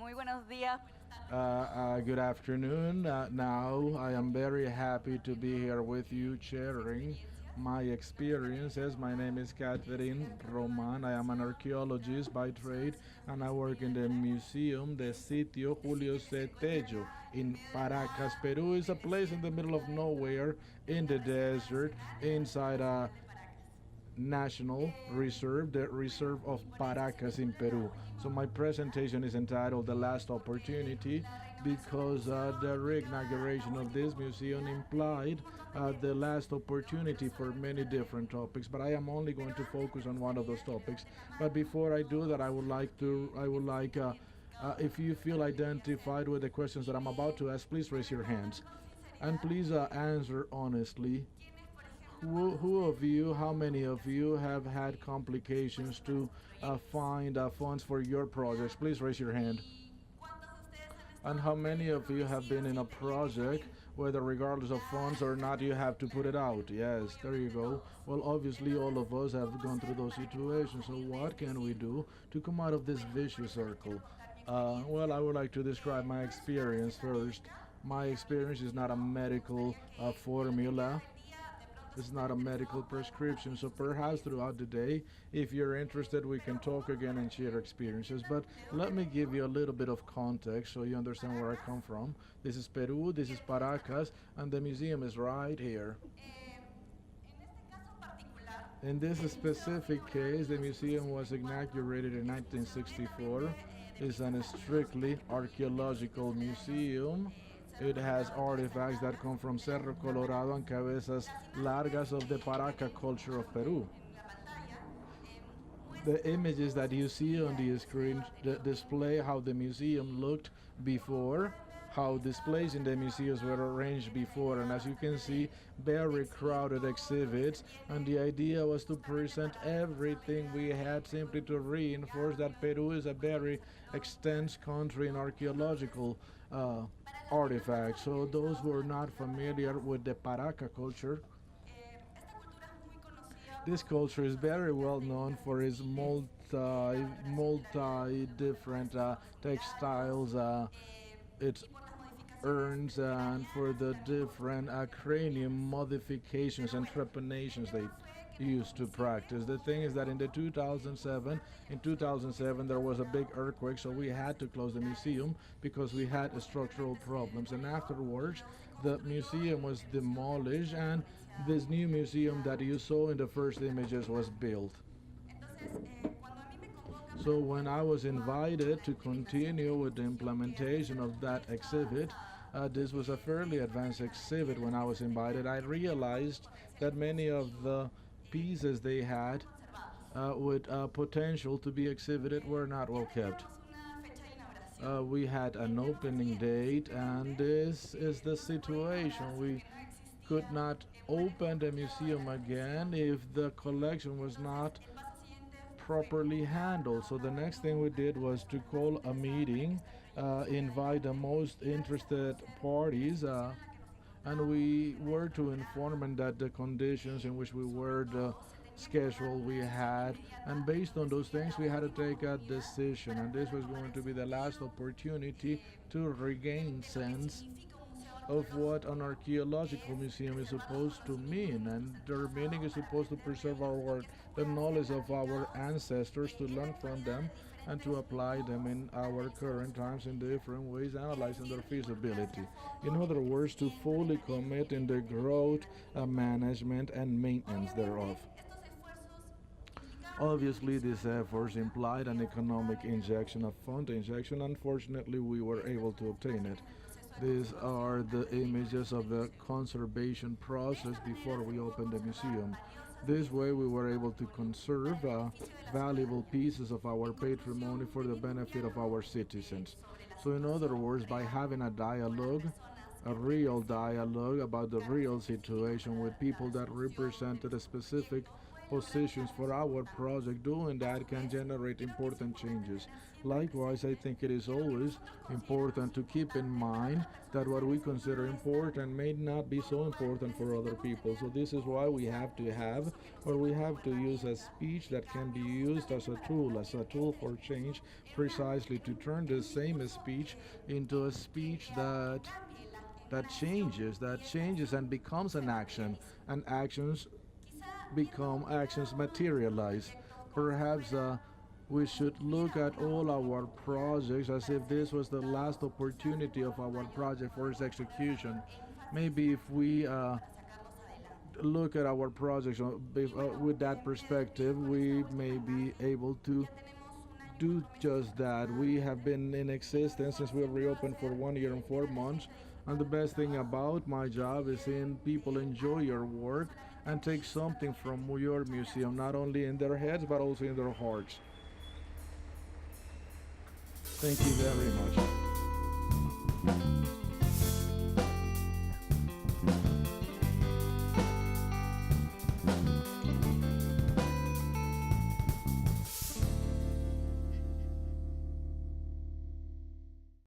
muy buenos días. Good afternoon. Now, I am very happy to be here with you sharing my experiences. My name is Katherine Román. I am an archaeologist by trade and I work in the museum, the Sitio Julio C. Tello in Paracas, Peru. Is a place in the middle of nowhere in the desert inside a National Reserve, the Reserve of Paracas in Peru. So my presentation is entitled The Last Opportunity because the re-inauguration of this museum implied the last opportunity for many different topics, but I am only going to focus on one of those topics. But before I do that, I would like if you feel identified with the questions that I'm about to ask, please raise your hands. And please answer honestly. Who of you, how many of you have had complications to find funds for your projects? Please raise your hand. And how many of you have been in a project whether regardless of funds or not you have to put it out? Yes, there you go. Well, obviously all of us have gone through those situations. So what can we do to come out of this vicious circle? Well, I would like to describe my experience first. My experience is not a medical formula. It's not a medical prescription, so perhaps throughout the day, if you're interested, we can talk again and share experiences. But let me give you a little bit of context so you understand where I come from. This is Peru, this is Paracas, and the museum is right here. In this specific case, the museum was inaugurated in 1964. It's a strictly archaeological museum. It has artifacts that come from Cerro Colorado and Cabezas Largas of the Paraca culture of Peru. The images that you see on the screen display how the museum looked before, how displays in the museums were arranged before, and as you can see, very crowded exhibits. And the idea was to present everything we had simply to reinforce that Peru is a very extensive country in archaeological artifacts. So those who are not familiar with the Paraca culture, this culture is very well known for its multi different textiles, its urns, and for the different cranium modifications and trepanations they used to practice. The thing is that in 2007 there was a big earthquake, so we had to close the museum because we had structural problems. And afterwards, the museum was demolished, and this new museum that you saw in the first images was built. So when I was invited to continue with the implementation of that exhibit, this was a fairly advanced exhibit. When I was invited, I realized that many of the pieces they had with potential to be exhibited were not well kept. We had an opening date, and this is the situation. We could not open the museum again if the collection was not properly handled. So the next thing we did was to call a meeting, invite the most interested parties, and we were to inform them that the conditions in which we were, the schedule we had, and based on those things, we had to take a decision. And this was going to be the last opportunity to regain sense of what an archaeological museum is supposed to mean, and their meaning is supposed to preserve the knowledge of our ancestors, to learn from them and to apply them in our current times in different ways, analyzing their feasibility. In other words, to fully commit in the growth, management, and maintenance thereof. Obviously, these efforts implied an economic injection, a fund injection. Unfortunately, we were able to obtain it. These are the images of the conservation process before we opened the museum. This way, we were able to conserve valuable pieces of our patrimony for the benefit of our citizens. So, in other words, by having a real dialogue about the real situation with people that represented a specific positions for our project. Doing that can generate important changes. Likewise, I think it is always important to keep in mind that what we consider important may not be so important for other people. So this is why we have to have, or we have to use a speech that can be used as a tool for change, precisely to turn the same speech into a speech that changes and becomes an action, and actions materialize. Perhaps we should look at all our projects as if this was the last opportunity of our project for its execution. Maybe if we look at our projects with that perspective, we may be able to do just that. We have been in existence since we reopened for 1 year and 4 months, and the best thing about my job is seeing people enjoy your work and take something from your museum, not only in their heads but also in their hearts. Thank you very much.